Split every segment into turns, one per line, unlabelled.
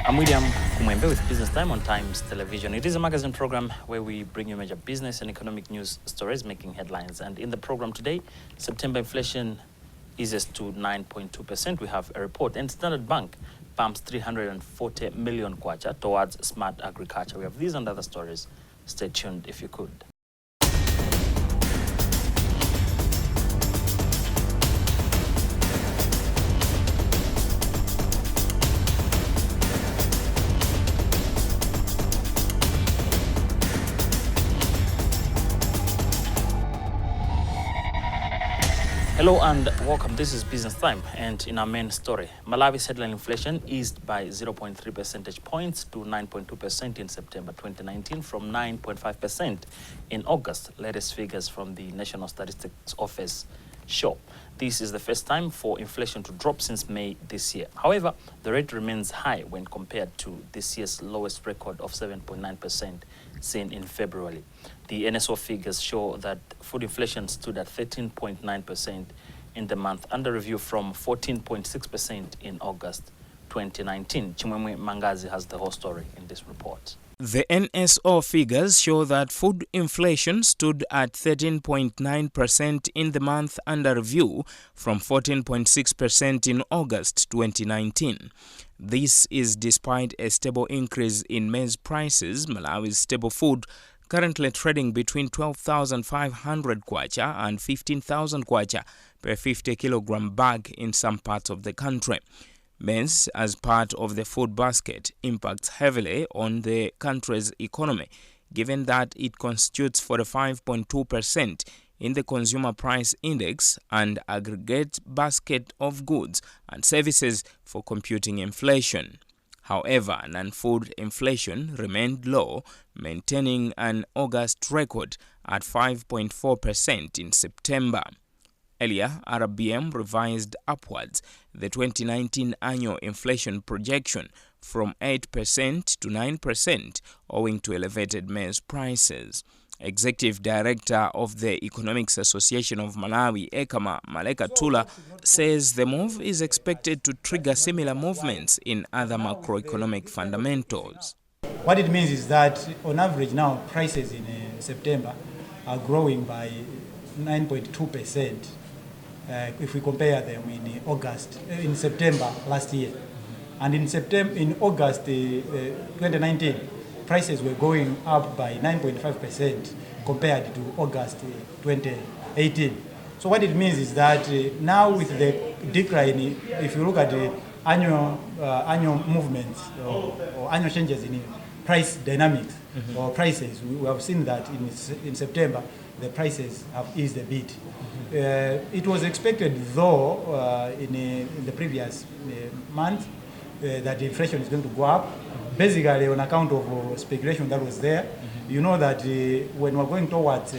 I'm William Kumwembe with Business Time on Times Television. It is a magazine program where we bring you major business and economic news stories making headlines. And in the program today, September inflation eases to 9.2%. We have a report. And Standard Bank pumps 340 million kwacha towards smart agriculture. We have these and other stories. Stay tuned if you could. Hello and welcome. This is Business Time, and in our main story, Malawi's headline inflation eased by 0.3 percentage points to 9.2% in September 2019 from 9.5% in August. Latest figures from the National Statistics Office show. This is the first time for inflation to drop since May this year. However, the rate remains high when compared to this year's lowest record of 7.9% seen in February. The NSO figures show that food inflation stood at 13.9% in the month, under review from 14.6% in August 2019. Chimwemwe Mangazi has the whole story in this report.
The NSO figures show that food inflation stood at 13.9% in the month under review from 14.6% in August 2019. This is despite a stable increase in maize prices. Malawi's staple food currently trading between 12,500 kwacha and 15,000 kwacha per 50 kilogram bag in some parts of the country. Maize, as part of the food basket, impacts heavily on the country's economy, given that it constitutes 45.2% in the Consumer Price Index and aggregate basket of goods and services for computing inflation. However, non-food inflation remained low, maintaining an August record at 5.4% in September. Earlier, RBM revised upwards the 2019 annual inflation projection from 8% to 9% owing to elevated maize prices. Executive Director of the Economics Association of Malawi, Ekama Maleka Tula, says the move is expected to trigger similar movements in other macroeconomic fundamentals.
What it means is that on average now prices in September are growing by 9.2%. If we compare them in September last year. And in August 2019, prices were going up by 9.5% compared to August 2018. So what it means is that now with the decline, if you look at the annual movements or annual changes in price dynamics or prices, we have seen that in September the prices have eased a bit. It was expected, though, in the previous month that the inflation is going to go up, basically on account of speculation that was there. You know that when we're going towards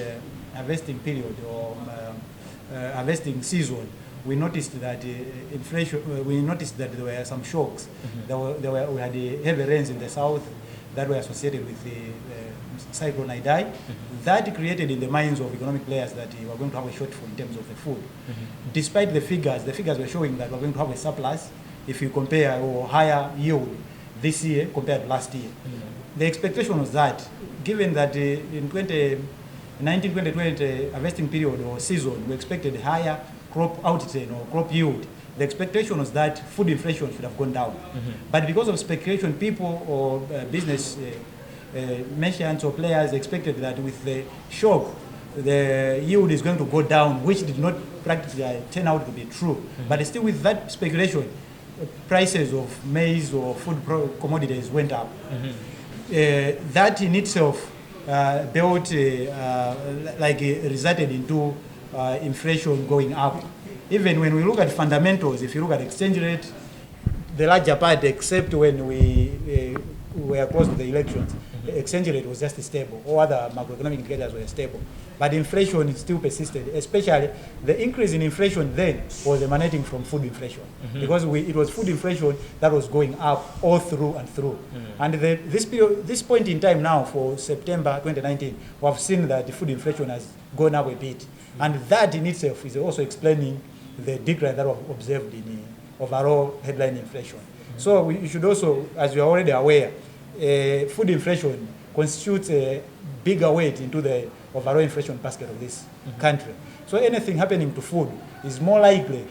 harvesting period or harvesting season, we noticed that inflation. We noticed that there were some shocks. We had heavy rains in the south that were associated with the cyclone Idai. That created in the minds of economic players that we were going to have a shortfall in terms of the food. Despite the figures were showing that we're going to have a surplus if you compare or higher yield this year compared to last year. The expectation was that, given that in 2019-2020 harvesting period or season, we expected higher crop outturn or crop yield. The expectation was that food inflation should have gone down. But because of speculation, people or business merchants or players expected that with the shock, the yield is going to go down, which did not practically turn out to be true. But still with that speculation, prices of maize or food commodities went up. That in itself resulted into inflation going up. Even when we look at fundamentals, if you look at exchange rate, the larger part, except when we were close to the elections, the exchange rate was just stable. All other macroeconomic indicators were stable. But inflation is still persisted, especially the increase in inflation then was emanating from food inflation. Because it was food inflation that was going up all through and through. And this point in time now for September 2019, we have seen that the food inflation has gone up a bit. And that in itself is also explaining the decline that was observed in overall headline inflation. So we should also, as we are already aware, food inflation constitutes a bigger weight into the overall inflation basket of this country. So anything happening to food is more likely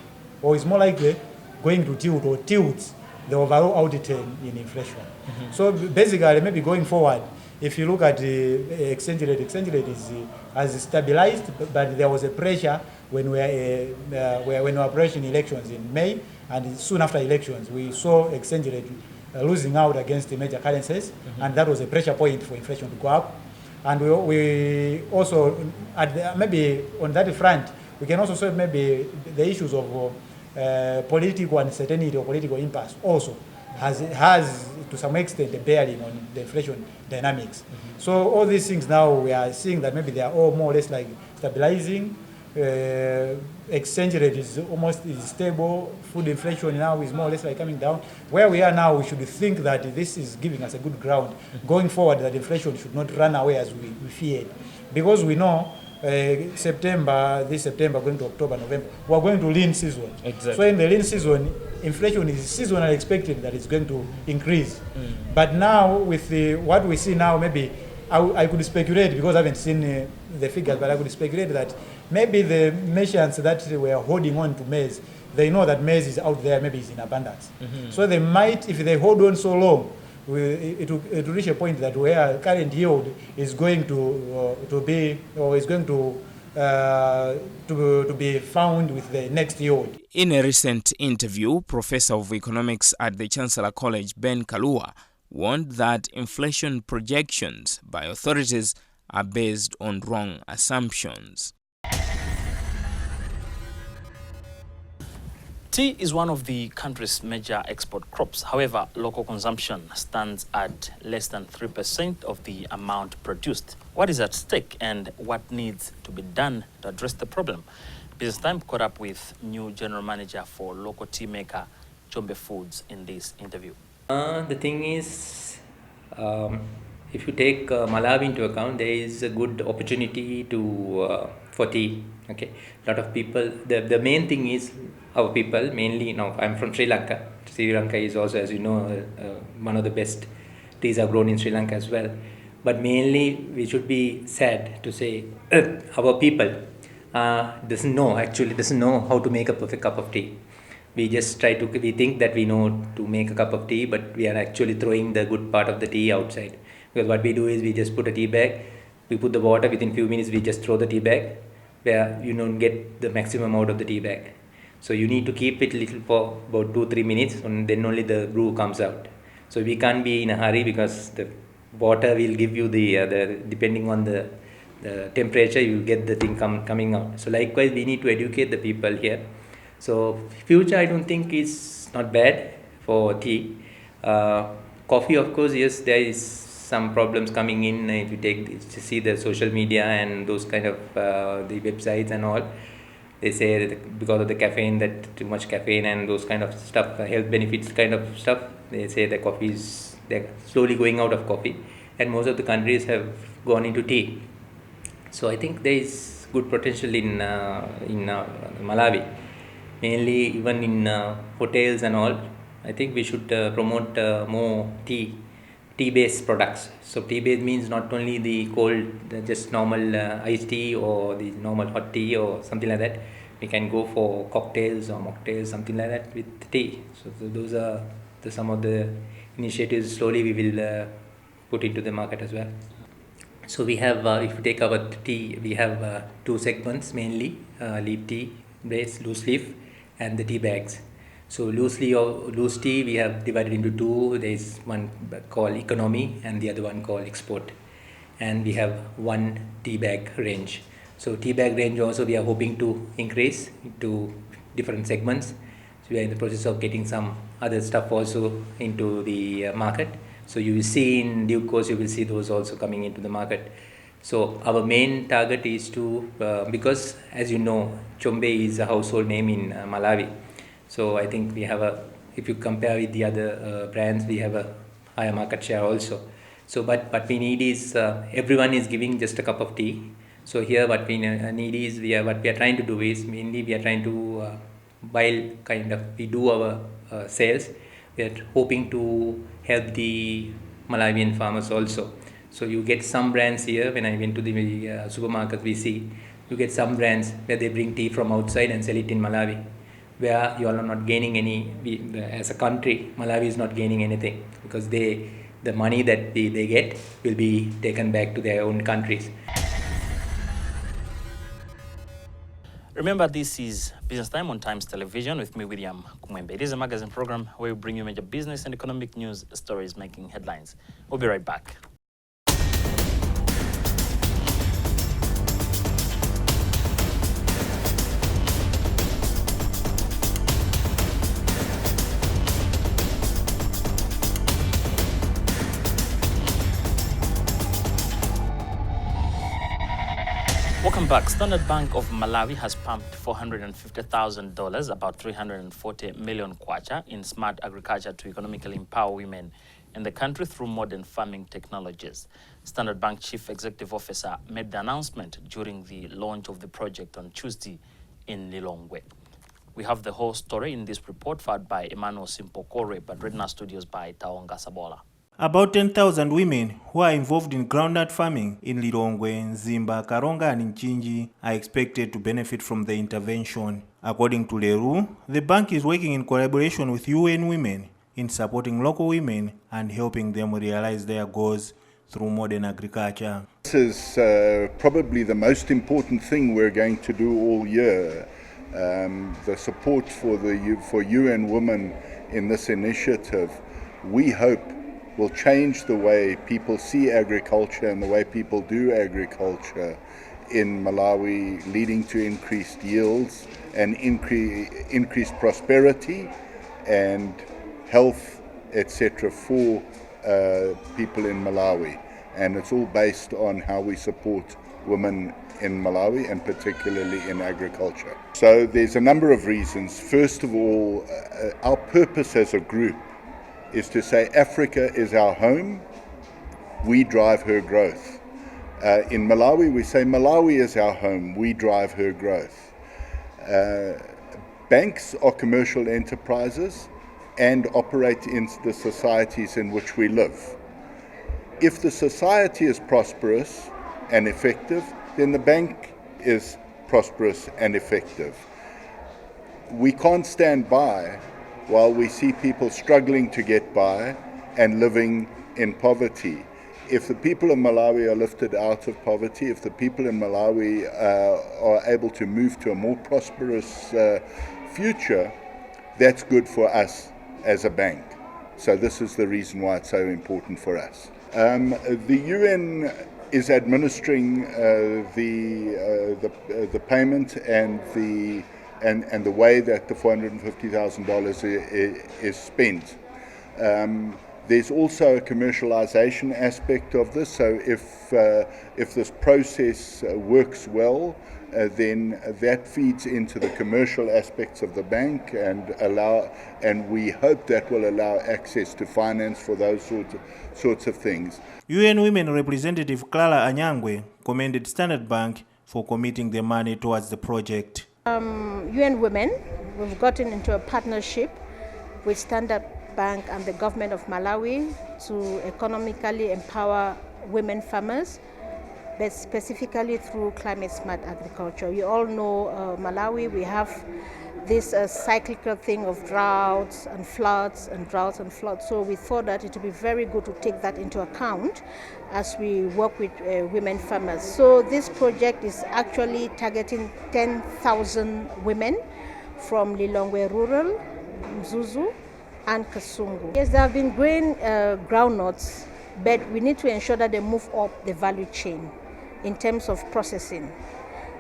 going to tilt the overall outturn in inflation. So basically, maybe going forward, if you look at the exchange rate has stabilized, but there was a pressure when we were approaching elections in May, and soon after elections, we saw exchange rate losing out against the major currencies, and that was a pressure point for inflation to go up. And we also, maybe on that front, we can also say maybe the issues of political uncertainty or political impasse also has to some extent a bearing on the inflation dynamics. So all these things now we are seeing that maybe they are all more or less like stabilizing. Exchange rate is stable. Food inflation now is more or less like coming down. Where we are now, we should think that this is giving us a good ground going forward, that inflation should not run away as we feared, because we know this September going to October, November, we are going to lean season.
Exactly.
So in the lean season, inflation is seasonally expected that it's going to increase. But now with what we see now, maybe I could speculate, because I haven't seen the figures, but I could speculate that maybe the merchants that were holding on to maize, they know that maize is out there, maybe it's in abundance. So they might, if they hold on so long, it will reach a point that where current yield is going to be, or is going to be found with the next yield.
In a recent interview, Professor of Economics at the Chancellor College, Ben Kalua, warned that inflation projections by authorities are based on wrong assumptions.
Tea is one of the country's major export crops. However, local consumption stands at less than 3% of the amount produced. What is at stake and what needs to be done to address the problem? Business Time caught up with new general manager for local tea maker Chombe Foods in this interview.
The thing is, if you take Malawi into account, there is a good opportunity for tea. Okay, a lot of people. The main thing is our people. Mainly, now I'm from Sri Lanka. Sri Lanka is also, as you know, one of the best teas are grown in Sri Lanka as well. But mainly, we should be sad to say our people doesn't know how to make a perfect cup of tea. We think that we know to make a cup of tea, but we are actually throwing the good part of the tea outside. Because what we do is we just put a tea bag, we put the water, within few minutes we just throw the tea bag, where you don't get the maximum out of the tea bag. So you need to keep it little for about 2-3 minutes, and then only the brew comes out. So we can't be in a hurry, because the water will give you the depending on the temperature, you will get the thing coming out. So likewise, we need to educate the people here. So future, I don't think is not bad for tea. Coffee, of course, yes, there is some problems coming in. If you see the social media and those kind of the websites and all, they say that because of the caffeine, that too much caffeine and those kind of stuff, health benefits kind of stuff, they say that they're slowly going out of coffee, and most of the countries have gone into tea. So I think there is good potential in Malawi, mainly even in hotels and all. I think we should promote more tea-based products. So tea-based means not only the cold, just normal iced tea or the normal hot tea or something like that. We can go for cocktails or mocktails, something like that with tea. So those are some of the initiatives slowly we will put into the market as well. So we have, if you take our tea, we have 2 segments mainly, leaf tea, loose leaf, and the tea bags. So loose tea we have divided into 2. There is one called economy and the other one called export. And we have 1 tea bag range. So tea bag range also we are hoping to increase into different segments. So we are in the process of getting some other stuff also into the market. So you will see in due course, you will see those also coming into the market. So our main target is to, because as you know, Chombe is a household name in Malawi. So I think we have if you compare with the other brands, we have a higher market share also. So but what we need is, everyone is giving just a cup of tea. So here what we need is, what we are trying to do is, mainly we are trying to, while we do our sales, we are hoping to help the Malawian farmers also. So you get some brands here. When I went to the supermarket, we see you get some brands where they bring tea from outside and sell it in Malawi, where you are not gaining any. As a country, Malawi is not gaining anything because the money that they get will be taken back to their own countries.
Remember, this is Business Time on Times Television with me, William Kumwembe. It is a magazine program where we bring you major business and economic news stories making headlines. We'll be right back. Welcome back. Standard Bank of Malawi has pumped $450,000, about 340 million kwacha, in smart agriculture to economically empower women in the country through modern farming technologies. Standard Bank Chief Executive Officer made the announcement during the launch of the project on Tuesday in Lilongwe. We have the whole story in this report, filed by Emmanuel Simpokore, but read in our studios by Taonga Sabola.
About 10,000 women who are involved in groundnut farming in Lilongwe, Nzimba, Karonga and Nchinji are expected to benefit from the intervention. According to Leru, the bank is working in collaboration with UN Women in supporting local women and helping them realize their goals through modern agriculture.
This is probably the most important thing we're going to do all year. The support for UN Women in this initiative, we hope, will change the way people see agriculture and the way people do agriculture in Malawi, leading to increased yields and increased prosperity and health, etc., for people in Malawi. And it's all based on how we support women in Malawi and particularly in agriculture. So there's a number of reasons. First of all, our purpose as a group is to say Africa is our home, we drive her growth. In Malawi, we say Malawi is our home, we drive her growth. Banks are commercial enterprises and operate in the societies in which we live. If the society is prosperous and effective, then the bank is prosperous and effective. We can't stand by while we see people struggling to get by and living in poverty. If the people of Malawi are lifted out of poverty, if the people in Malawi are able to move to a more prosperous future, that's good for us as a bank. So this is the reason why it's so important for us. The UN is administering the payment and the way that the $450,000 is spent. There's also a commercialization aspect of this. So if this process works well, then that feeds into the commercial aspects of the bank and we hope that will allow access to finance for those sorts of things.
UN Women representative Clara Anyangwe commended Standard Bank for committing the money towards the project.
UN Women, we've gotten into a partnership with Standard Bank and the government of Malawi to economically empower women farmers, but specifically through climate smart agriculture. You all know Malawi, we have this cyclical thing of droughts and floods and droughts and floods. So we thought that it would be very good to take that into account as we work with women farmers. So this project is actually targeting 10,000 women from Lilongwe Rural, Mzuzu, and Kasungu. Yes, they have been growing groundnuts, but we need to ensure that they move up the value chain in terms of processing.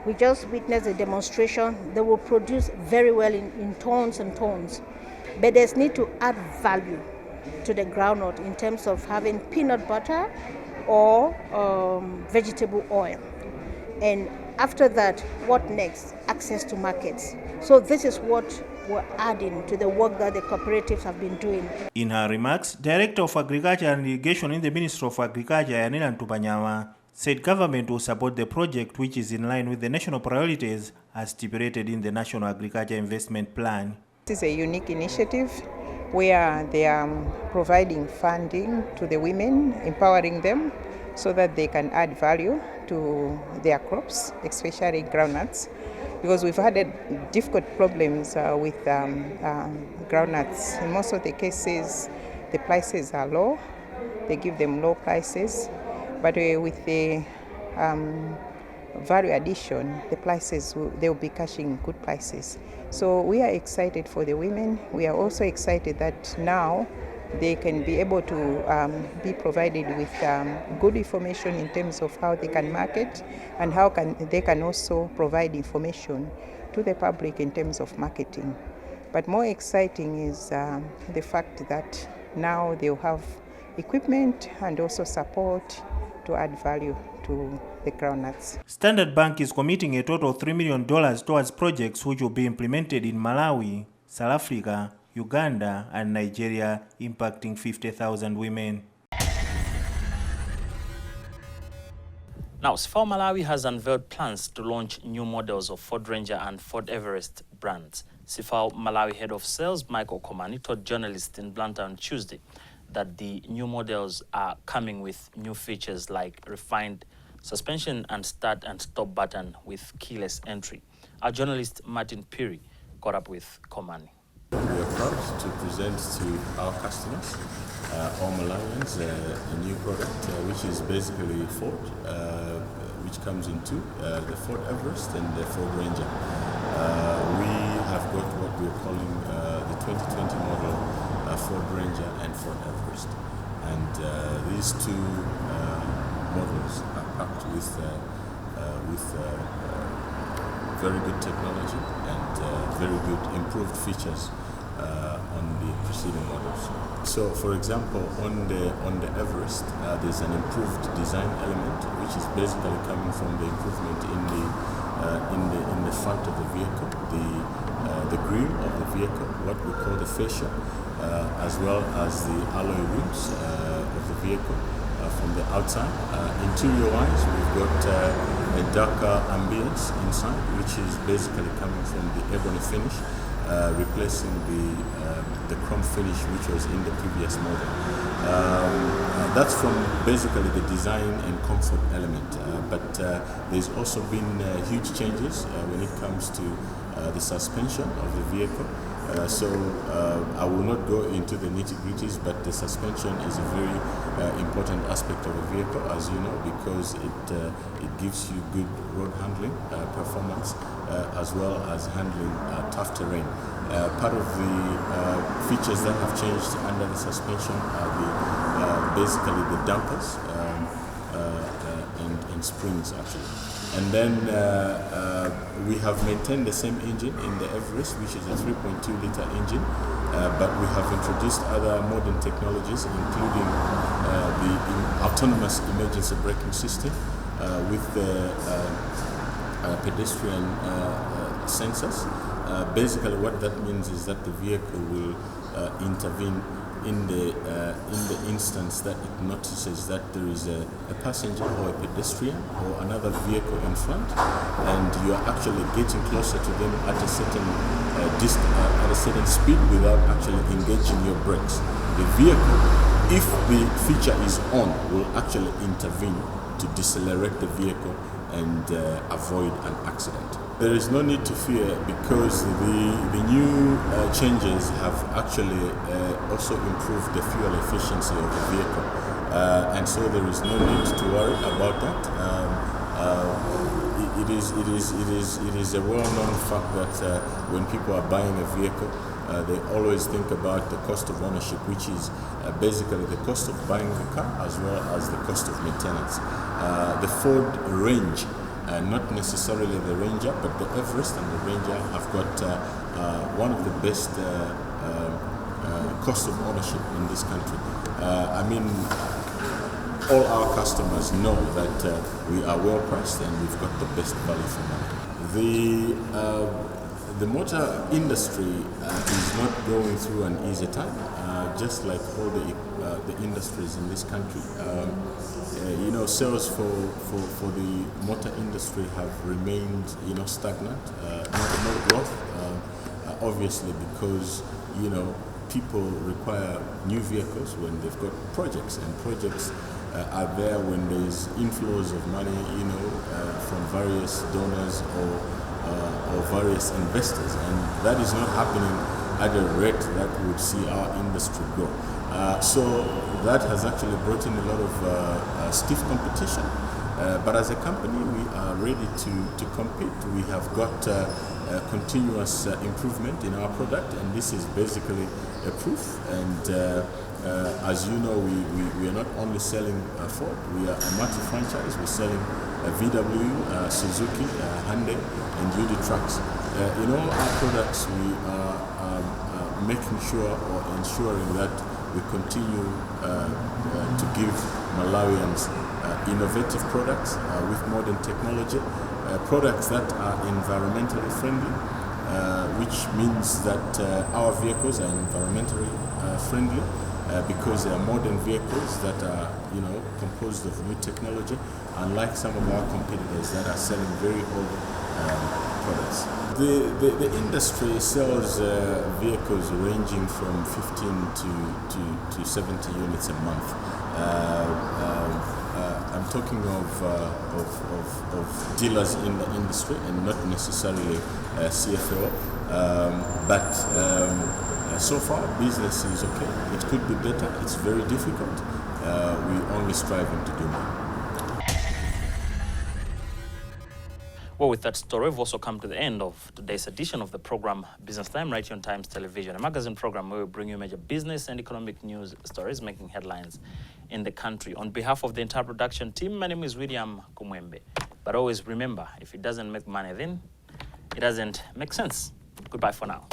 We just witnessed a demonstration. They will produce very well in tons and tons, but there's need to add value to the groundnut in terms of having peanut butter or vegetable oil. And after that, what next? Access to markets. So this is what we're adding to the work that the cooperatives have been doing.
In her remarks, Director of Agriculture and Irrigation in the Ministry of Agriculture, Yanela Ntupanyama, said government will support the project, which is in line with the national priorities as stipulated in the National Agriculture Investment Plan.
This is a unique initiative where they are providing funding to the women, empowering them so that they can add value to their crops, especially groundnuts, because we've had difficult problems with groundnuts. In most of the cases, the prices are low. They give them low prices, but with the value addition, the prices, they'll be cashing good prices. So we are excited for the women. We are also excited that now they can be able to be provided with good information in terms of how they can market and how they can also provide information to the public in terms of marketing. But more exciting is the fact that now they'll have equipment and also support to add value to the groundnuts.
Standard Bank is committing a total of $3 million towards projects which will be implemented in Malawi, South Africa, Uganda, and Nigeria, impacting 50,000 women.
Now, SIFAO Malawi has unveiled plans to launch new models of Ford Ranger and Ford Everest brands. SIFAO Malawi Head of Sales, Michael Komani, told journalists in Blantyre on Tuesday that the new models are coming with new features like refined suspension and start and stop button with keyless entry. Our journalist Martin Piri caught up with Komani.
We are proud to present to our customers, all Malawians, a new product which is basically Ford, which comes in two, the Ford Everest and the Ford Ranger. We have got what we are calling the 2020 model Ford Ranger and Ford Everest. And these two models are packed with very good technology and very good improved features on the preceding models. So, for example, on the Everest, there's an improved design element, which is basically coming from the improvement in the front of the vehicle, the grille of the vehicle, what we call the fascia, as well as the alloy rims of the vehicle from the outside. Interior-wise, we've got a darker ambience inside, which is basically coming from the ebony finish, replacing the chrome finish which was in the previous model. That's from basically the design and comfort element, but there's also been huge changes when it comes to the suspension of the vehicle. So I will not go into the nitty-gritties, but the suspension is a very important aspect of a vehicle, as you know, because it gives you good road handling performance, as well as handling tough terrain. Part of the features that have changed under the suspension are basically the dampers and springs, actually. And then we have maintained the same engine in the Everest, which is a 3.2-liter engine, but we have introduced other modern technologies, including the autonomous emergency braking system with the pedestrian sensors. Basically, what that means is that the vehicle will intervene in the instance that it notices that there is a passenger or a pedestrian or another vehicle in front, and you are actually getting closer to them at a certain at a certain speed without actually engaging your brakes. The vehicle, if the feature is on, will actually intervene to decelerate the vehicle and avoid an accident. There is no need to fear, because the new changes have actually also improved the fuel efficiency of the vehicle, and so there is no need to worry about that. It is a well-known fact that when people are buying a vehicle, they always think about the cost of ownership, which is basically the cost of buying the car as well as the cost of maintenance. The Ford range, not necessarily the Ranger, but the Everest and the Ranger have got one of the best cost of ownership in this country. I mean, all our customers know that we are well priced and we've got the best value for money. The motor industry is not going through an easy time, just like all the industries in this country. Sales for the motor industry have remained, stagnant, no growth, obviously because, people require new vehicles when they've got projects, and projects are there when there's inflows of money, from various donors or various investors, and that is not happening at a rate that would see our industry grow. So that has actually brought in a lot of stiff competition. But as a company, we are ready to compete. We have got continuous improvement in our product, and this is basically a proof. And as you know, we are not only selling Ford, we are a multi-franchise. We're selling VW, Suzuki, Hyundai, and UD trucks. In all our products, we are making sure or ensuring that we continue to give Malawians innovative products with modern technology, products that are environmentally friendly, which means that our vehicles are environmentally friendly because they are modern vehicles that are, composed of new technology, unlike some of our competitors that are selling very old products. The industry sells vehicles ranging from 15 to 70 units a month. I'm talking of dealers in the industry and not necessarily CFO, but so far business is okay. It could be better. It's very difficult. We're only striving to do more.
Well, with that story, we've also come to the end of today's edition of the program Business Time, right here on Times Television, a magazine program where we bring you major business and economic news stories making headlines in the country. On behalf of the entire production team, my name is William Kumwembe. But always remember, if it doesn't make money, then it doesn't make sense. Goodbye for now.